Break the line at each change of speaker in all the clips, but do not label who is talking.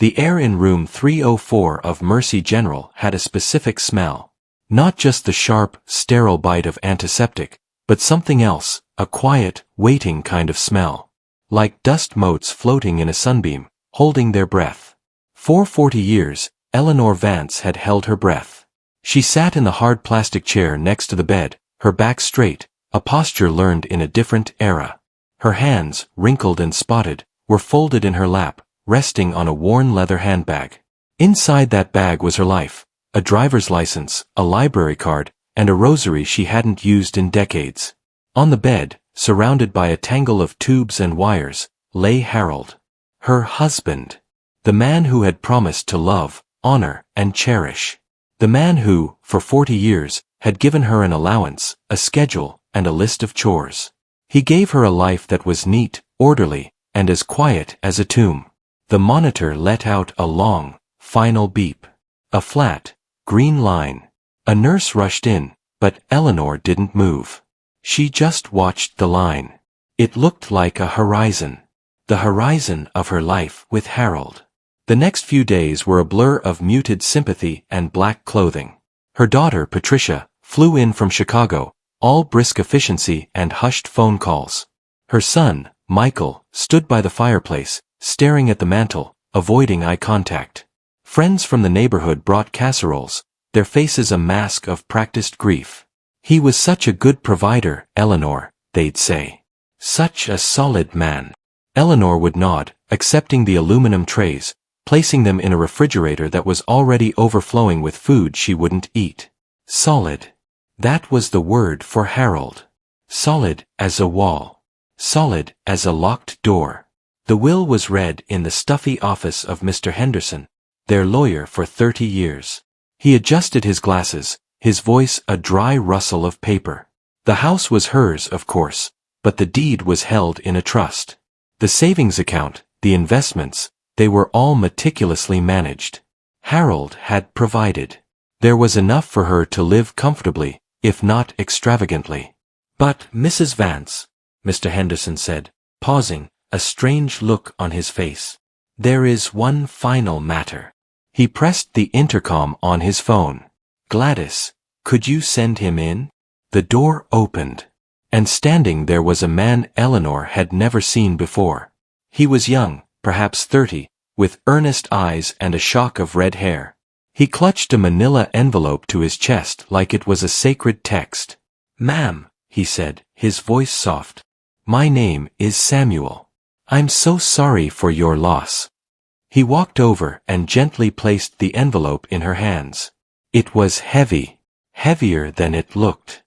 The air in room 304 of Mercy General had a specific smell. Not just the sharp, sterile bite of antiseptic, but something else, a quiet, waiting kind of smell. Like dust motes floating in a sunbeam, holding their breath. For 40 years, Eleanor Vance had held her breath. She sat in the hard plastic chair next to the bed, her back straight, a posture learned in a different era. Her hands, wrinkled and spotted, were folded in her lap, resting on a worn leather handbag. Inside that bag was her life, a driver's license, a library card, and a rosary she hadn't used in decades. On the bed, surrounded by a tangle of tubes and wires, lay Harold. Her husband. The man who had promised to love, honor, and cherish. The man who, for 40 years, had given her an allowance, a schedule, and a list of chores. He gave her a life that was neat, orderly, and as quiet as a tomb. The monitor let out a long, final beep. A flat, green line. A nurse rushed in, but Eleanor didn't move. She just watched the line. It looked like a horizon. The horizon of her life with Harold. The next few days were a blur of muted sympathy and black clothing. Her daughter, Patricia, flew in from Chicago, all brisk efficiency and hushed phone calls. Her son, Michael, stood by the fireplace, staring at the mantel, avoiding eye contact. Friends from the neighborhood brought casseroles, their faces a mask of practiced grief. He was such a good provider, Eleanor, they'd say. Such a solid man. Eleanor would nod, accepting the aluminum trays, placing them in a refrigerator that was already overflowing with food she wouldn't eat. Solid. That was the word for Harold. Solid as a wall. Solid as a locked door. The will was read in the stuffy office of Mr. Henderson, their lawyer for 30 years. He adjusted his glasses, his voice a dry rustle of paper. The house was hers, of course, but the deed was held in a trust. The savings account, the investments, they were all meticulously managed. Harold had provided. There was enough for her to live comfortably, if not extravagantly. But, Mrs. Vance, Mr. Henderson said, pausing, a strange look on his face. There is one final matter. He pressed the intercom on his phone. Gladys, could you send him in? The door opened. And standing there was a man Eleanor had never seen before. He was young, perhaps 30, with earnest eyes and a shock of red hair. He clutched a manila envelope to his chest like it was a sacred text. Ma'am, he said, his voice soft. My name is Samuel. I'm so sorry for your loss. He walked over and gently placed the envelope in her hands. It was heavy, heavier than it looked.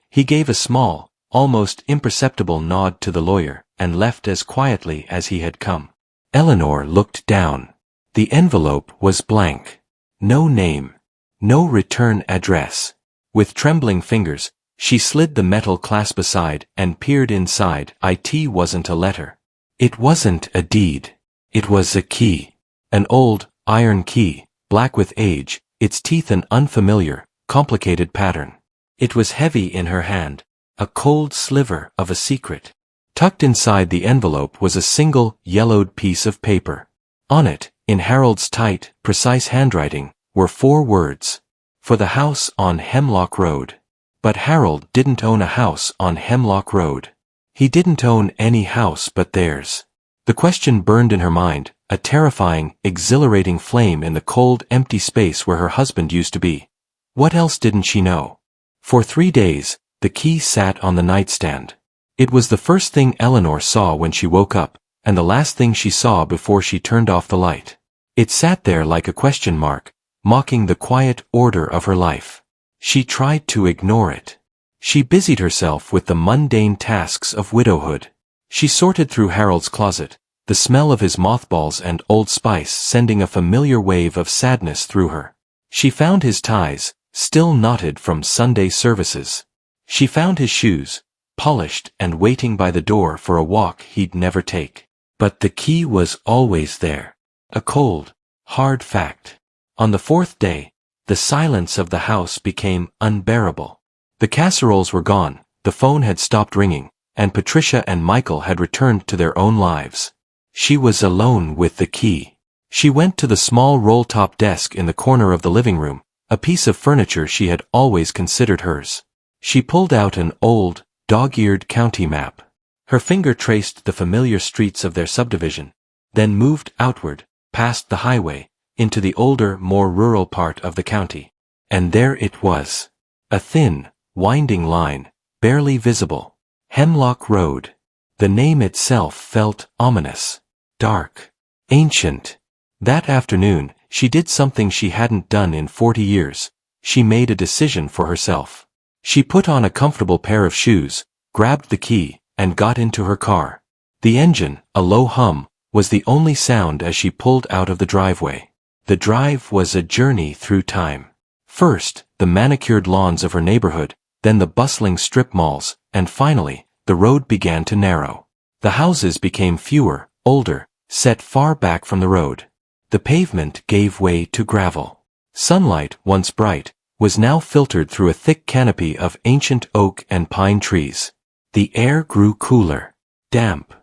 He gave a small, almost imperceptible nod to the lawyer and left as quietly as he had come. Eleanor looked down. The envelope was blank. No name. No return address. With trembling fingers, she slid the metal clasp aside and peered inside. It wasn't a letter. It wasn't a deed. It was a key. An old, iron key, black with age, its teeth an unfamiliar, complicated pattern. It was heavy in her hand, a cold sliver of a secret. Tucked inside the envelope was a single, yellowed piece of paper. On it, in Harold's tight, precise handwriting, were 4 words. For the house on Hemlock Road. But Harold didn't own a house on Hemlock Road. He didn't own any house but theirs. The question burned in her mind, a terrifying, exhilarating flame in the cold, empty space where her husband used to be. What else didn't she know? For 3 days, the key sat on the nightstand. It was the first thing Eleanor saw when she woke up, and the last thing she saw before she turned off the light. It sat there like a question mark, mocking the quiet order of her life. She tried to ignore it. She busied herself with the mundane tasks of widowhood. She sorted through Harold's closet, the smell of his mothballs and Old Spice sending a familiar wave of sadness through her. She found his ties, still knotted from Sunday services. She found his shoes, polished and waiting by the door for a walk he'd never take. But the key was always there. A cold, hard fact. On the 4th day, the silence of the house became unbearable. The casseroles were gone, the phone had stopped ringing, and Patricia and Michael had returned to their own lives. She was alone with the key. She went to the small roll-top desk in the corner of the living room, a piece of furniture she had always considered hers. She pulled out an old, dog-eared county map. Her finger traced the familiar streets of their subdivision, then moved outward, past the highway, into the older, more rural part of the county. And there it was. A thin, winding line, barely visible. Hemlock Road. The name itself felt ominous. Dark. Ancient. That afternoon, she did something she hadn't done in 40 years. She made a decision for herself. She put on a comfortable pair of shoes, grabbed the key, and got into her car. The engine, a low hum, was the only sound as she pulled out of the driveway. The drive was a journey through time. First, the manicured lawns of her neighborhood, then the bustling strip malls, and finally, the road began to narrow. The houses became fewer, older, set far back from the road. The pavement gave way to gravel. Sunlight, once bright, was now filtered through a thick canopy of ancient oak and pine trees. The air grew cooler. Damp.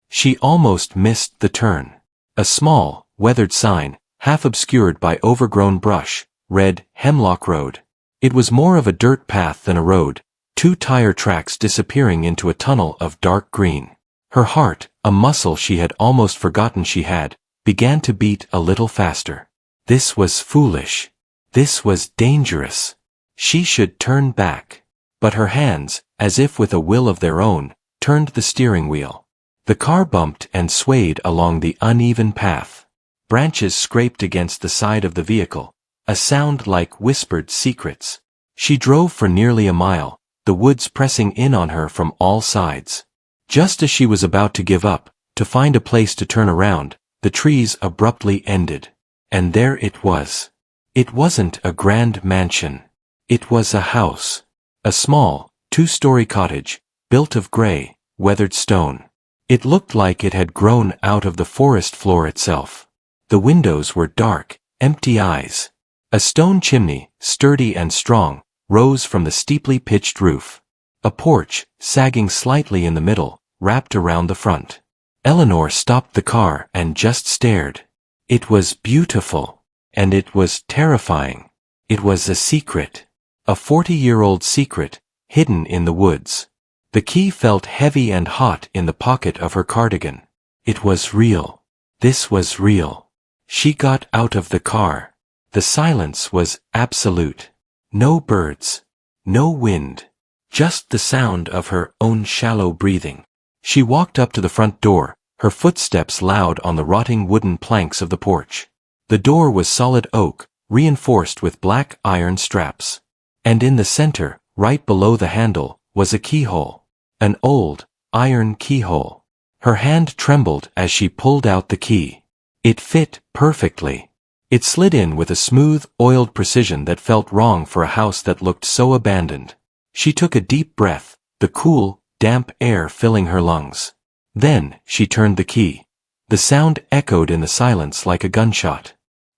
She almost missed the turn. A small, weathered sign, half obscured by overgrown brush, read Hemlock Road. It was more of a dirt path than a road, 2 tire tracks disappearing into a tunnel of dark green. Her heart, a muscle she had almost forgotten she had, began to beat a little faster. This was foolish. This was dangerous. She should turn back. But her hands, as if with a will of their own, turned the steering wheel. The car bumped and swayed along the uneven path. Branches scraped against the side of the vehicle, a sound like whispered secrets. She drove for nearly a mile, the woods pressing in on her from all sides. Just as she was about to give up, to find a place to turn around, the trees abruptly ended. And there it was. It wasn't a grand mansion. It was a house. A small, 2-story cottage, built of gray, weathered stone. It looked like it had grown out of the forest floor itself. The windows were dark, empty eyes. A stone chimney, sturdy and strong, rose from the steeply pitched roof. A porch, sagging slightly in the middle, wrapped around the front. Eleanor stopped the car and just stared. It was beautiful. And it was terrifying. It was a secret. A 40-year-old secret, hidden in the woods. The key felt heavy and hot in the pocket of her cardigan. It was real. This was real. She got out of the car. The silence was absolute. No birds. No wind. Just the sound of her own shallow breathing. She walked up to the front door, her footsteps loud on the rotting wooden planks of the porch. The door was solid oak, reinforced with black iron straps. And in the center, right below the handle, was a keyhole. An old, iron keyhole. Her hand trembled as she pulled out the key. It fit perfectly. It slid in with a smooth, oiled precision that felt wrong for a house that looked so abandoned. She took a deep breath, the cool, damp air filling her lungs. Then, she turned the key. The sound echoed in the silence like a gunshot.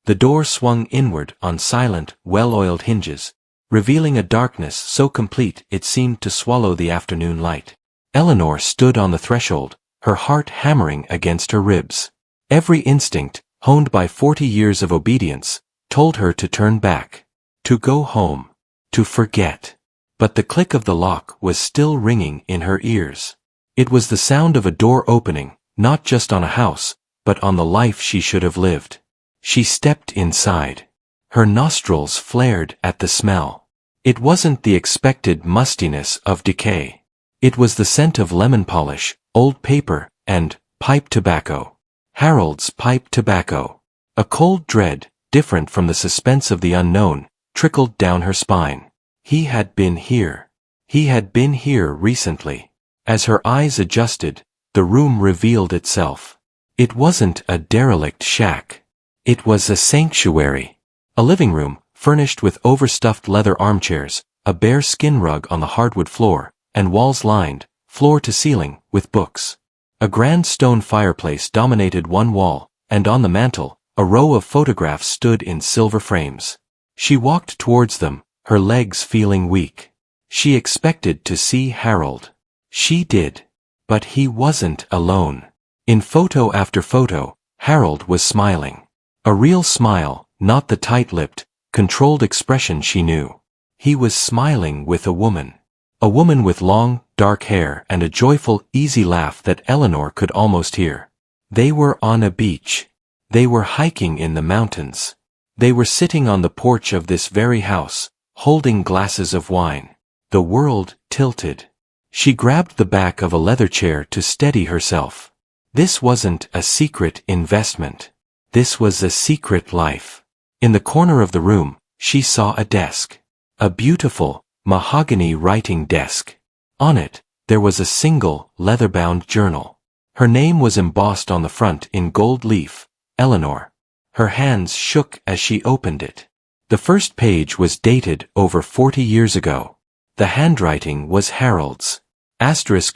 The door swung inward on silent, well-oiled hinges, revealing a darkness so complete it seemed to swallow the afternoon light. Eleanor stood on the threshold, her heart hammering against her ribs. Every instinct, honed by 40 years of obedience, told her to turn back, to go home, to forget. But the click of the lock was still ringing in her ears. It was the sound of a door opening, not just on a house, but on the life she should have lived. She stepped inside. Her nostrils flared at the smell. It wasn't the expected mustiness of decay. It was the scent of lemon polish, old paper, and pipe tobacco. Harold's pipe tobacco. A cold dread, different from the suspense of the unknown, trickled down her spine. He had been here. He had been here recently. As her eyes adjusted, the room revealed itself. It wasn't a derelict shack. It was a sanctuary. A living room, furnished with overstuffed leather armchairs, a bare skin rug on the hardwood floor, and walls lined, floor to ceiling, with books. A grand stone fireplace dominated one wall, and on the mantel, a row of photographs stood in silver frames. She walked towards them, her legs feeling weak. She expected to see Harold. She did. But he wasn't alone. In photo after photo, Harold was smiling. A real smile, not the tight-lipped, controlled expression she knew. He was smiling with a woman. A woman with long, dark hair and a joyful, easy laugh that Eleanor could almost hear. They were on a beach. They were hiking in the mountains. They were sitting on the porch of this very house, holding glasses of wine. The world tilted. She grabbed the back of a leather chair to steady herself. This wasn't a secret investment. This was a secret life. In the corner of the room, she saw a desk. A beautiful, mahogany writing desk. On it, there was a single, leather-bound journal. Her name was embossed on the front in gold leaf, Eleanor. Her hands shook as she opened it. The first page was dated over 40 years ago. The handwriting was Harold's.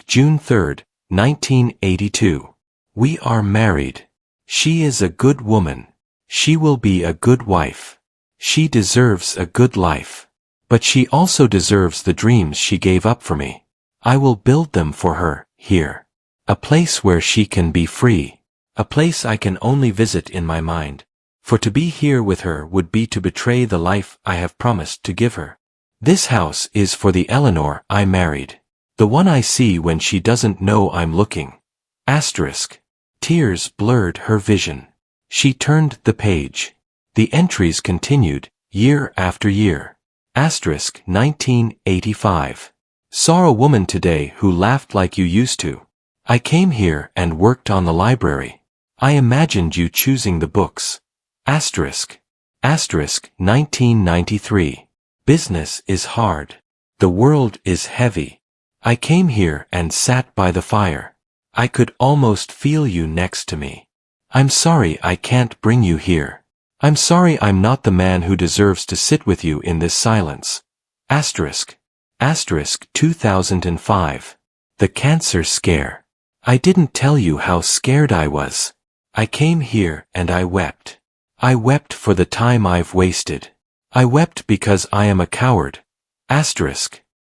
June 3, 1982. We are married. She is a good woman. She will be a good wife. She deserves a good life. But she also deserves the dreams she gave up for me. I will build them for her, here. A place where she can be free. A place I can only visit in my mind. For to be here with her would be to betray the life I have promised to give her. This house is for the Eleanor I married. The one I see when she doesn't know I'm looking. Tears blurred her vision. She turned the page. The entries continued, year after year. 1985. Saw a woman today who laughed like you used to. I came here and worked on the library. I imagined you choosing the books. 1993. Business is hard. The world is heavy. I came here and sat by the fire. I could almost feel you next to me. I'm sorry I can't bring you here. I'm sorry I'm not the man who deserves to sit with you in this silence. 2005. The cancer scare. I didn't tell you how scared I was. I came here and I wept. I wept for the time I've wasted. I wept because I am a coward.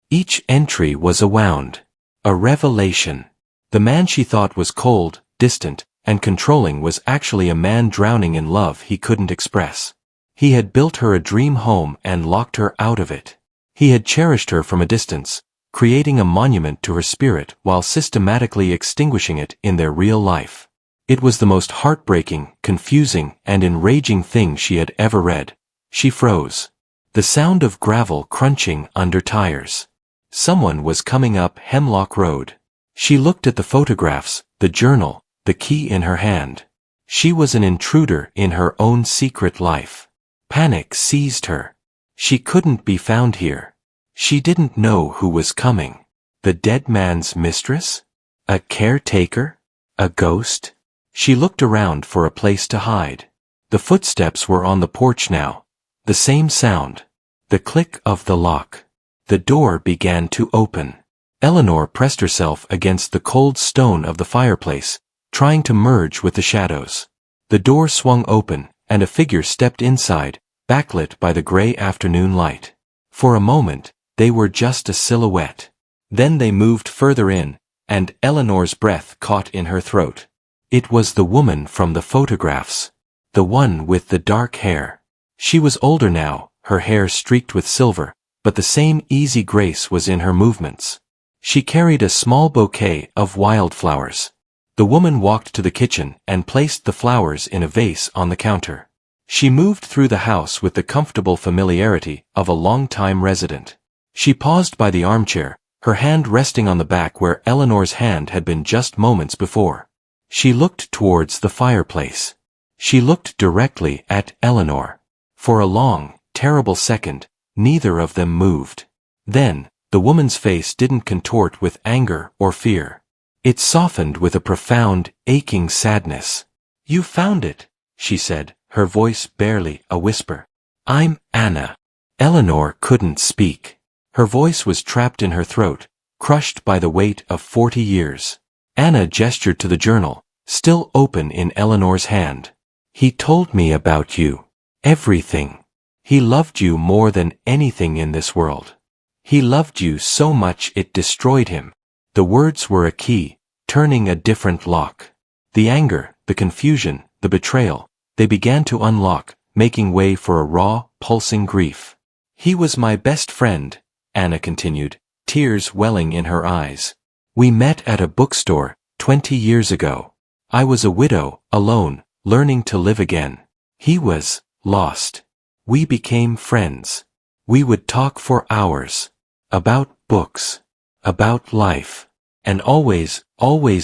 Each entry was a wound. A revelation. The man she thought was cold, distant, and controlling was actually a man drowning in love he couldn't express. He had built her a dream home and locked her out of it. He had cherished her from a distance, creating a monument to her spirit while systematically extinguishing it in their real life. It was the most heartbreaking, confusing, and enraging thing she had ever read. She froze. The sound of gravel crunching under tires. Someone was coming up Hemlock Road. She looked at the photographs, the journal, the key in her hand. She was an intruder in her own secret life. Panic seized her. She couldn't be found here. She didn't know who was coming. The dead man's mistress? A caretaker? A ghost? She looked around for a place to hide. The footsteps were on the porch now. The same sound. The click of the lock. The door began to open. Eleanor pressed herself against the cold stone of the fireplace, trying to merge with the shadows. The door swung open, and a figure stepped inside, backlit by the gray afternoon light. For a moment, they were just a silhouette. Then they moved further in, and Eleanor's breath caught in her throat. It was the woman from the photographs. The one with the dark hair. She was older now, her hair streaked with silver, but the same easy grace was in her movements. She carried a small bouquet of wildflowers. The woman walked to the kitchen and placed the flowers in a vase on the counter. She moved through the house with the comfortable familiarity of a long-time resident. She paused by the armchair, her hand resting on the back where Eleanor's hand had been just moments before. She looked towards the fireplace. She looked directly at Eleanor. For a long, terrible second, neither of them moved. Then, the woman's face didn't contort with anger or fear. It softened with a profound, aching sadness. "You found it," she said, her voice barely a whisper. "I'm Anna." Eleanor couldn't speak. Her voice was trapped in her throat, crushed by the weight of 40 years. Anna gestured to the journal, still open in Eleanor's hand. "He told me about you. Everything. He loved you more than anything in this world. He loved you so much it destroyed him." The words were a key, turning a different lock. The anger, the confusion, the betrayal, They began to unlock, making way for a raw, pulsing grief. "He was my best friend," Anna continued, tears welling in her eyes. "We met at a bookstore 20 years ago. I was a widow, alone, learning to live again. He was lost. We became friends. We would talk for hours. About books. About life. And always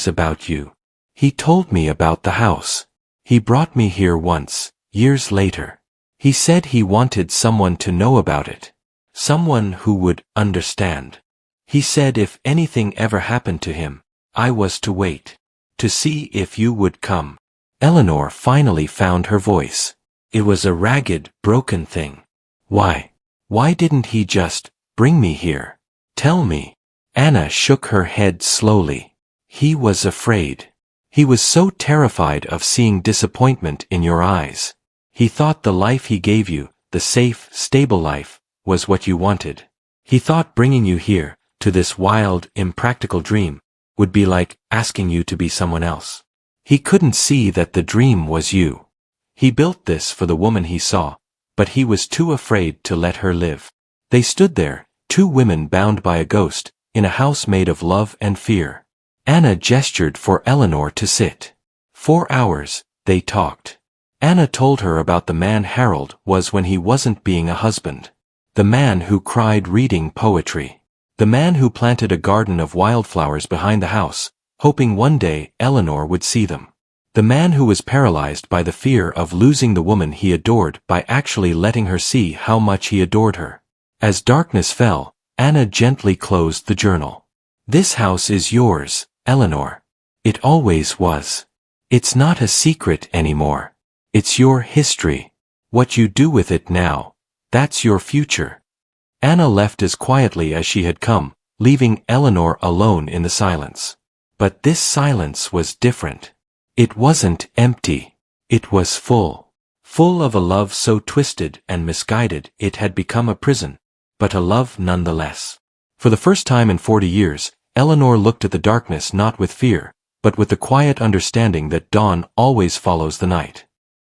about you. He told me about the house. He brought me here once, years later. He said he wanted someone to know about it. Someone who would understand. He said if anything ever happened to him, I was to wait. To see if you would come." Eleanor finally found her voice. It was a ragged, broken thing. Why didn't he just bring me here? Tell me." Anna shook her head slowly. "He was afraid. He was so terrified of seeing disappointment in your eyes. He thought the life he gave you, the safe, stable life, was what you wanted. He thought bringing you here, to this wild, impractical dream, would be like asking you to be someone else. He couldn't see that the dream was you. He built this for the woman he saw, but he was too afraid to let her live." They stood there, two women bound by a ghost, in a house made of love and fear. Anna gestured for Eleanor to sit. 4 hours, they talked. Anna told her about the man Harold was when he wasn't being a husband. The man who cried reading poetry. The man who planted a garden of wildflowers behind the house, hoping one day Eleanor would see them. The man who was paralyzed by the fear of losing the woman he adored by actually letting her see how much he adored her. As darkness fell, Anna gently closed the journal. "This house is yours, Eleanor. It always was. It's not a secret anymore. It's your history. What you do with it now, that's your future." Anna left as quietly as she had come, leaving Eleanor alone in the silence. But this silence was different. It wasn't empty. It was full. Full of a love so twisted and misguided it had become a prison, but a love nonetheless. For the first time in 40 years, Eleanor looked at the darkness not with fear, but with the quiet understanding that dawn always follows the night.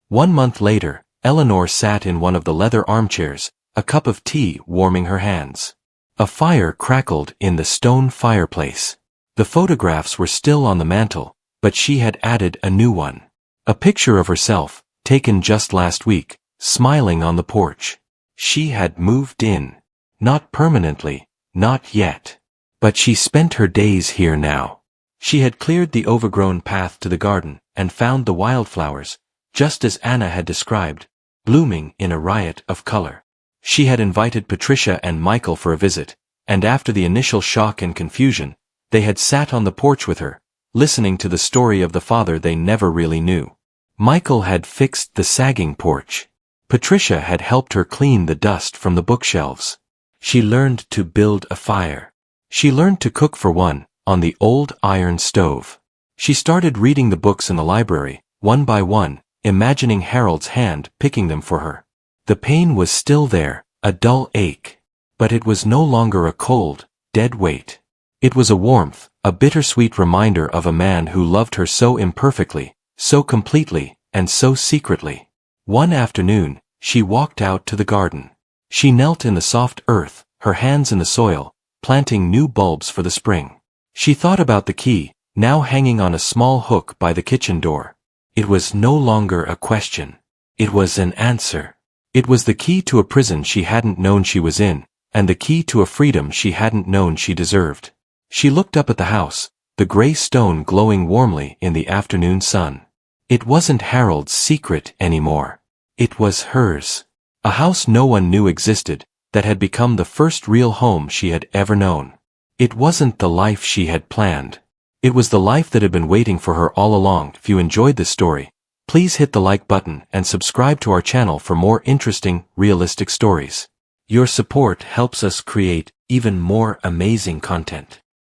1 month later, Eleanor sat in one of the leather armchairs, a cup of tea warming her hands. A fire crackled in the stone fireplace. The photographs were still on the mantel, but she had added a new one. A picture of herself, taken just last week, smiling on the porch. She had moved in. Not permanently, not yet. But she spent her days here now. She had cleared the overgrown path to the garden, and found the wildflowers, just as Anna had described, blooming in a riot of color. She had invited Patricia and Michael for a visit, and after the initial shock and confusion, they had sat on the porch with her, listening to the story of the father they never really knew. Michael had fixed the sagging porch. Patricia had helped her clean the dust from the bookshelves. She learned to build a fire. She learned to cook for one, on the old iron stove. She started reading the books in the library, one by one, imagining Harold's hand picking them for her. The pain was still there, a dull ache. But it was no longer a cold, dead weight. It was a warmth, a bittersweet reminder of a man who loved her so imperfectly, so completely, and so secretly. One afternoon, she walked out to the garden. She knelt in the soft earth, her hands in the soil, planting new bulbs for the spring. She thought about the key, now hanging on a small hook by the kitchen door. It was no longer a question. It was an answer. It was the key to a prison she hadn't known she was in, and the key to a freedom she hadn't known she deserved. She looked up at the house, the gray stone glowing warmly in the afternoon sun. It wasn't Harold's secret anymore. It was hers. A house no one knew existed, that had become the first real home she had ever known. It wasn't the life she had planned. It was the life that had been waiting for her all along. If you enjoyed this story, please hit the like button and subscribe to our channel for more interesting, realistic stories. Your support helps us create even more amazing content.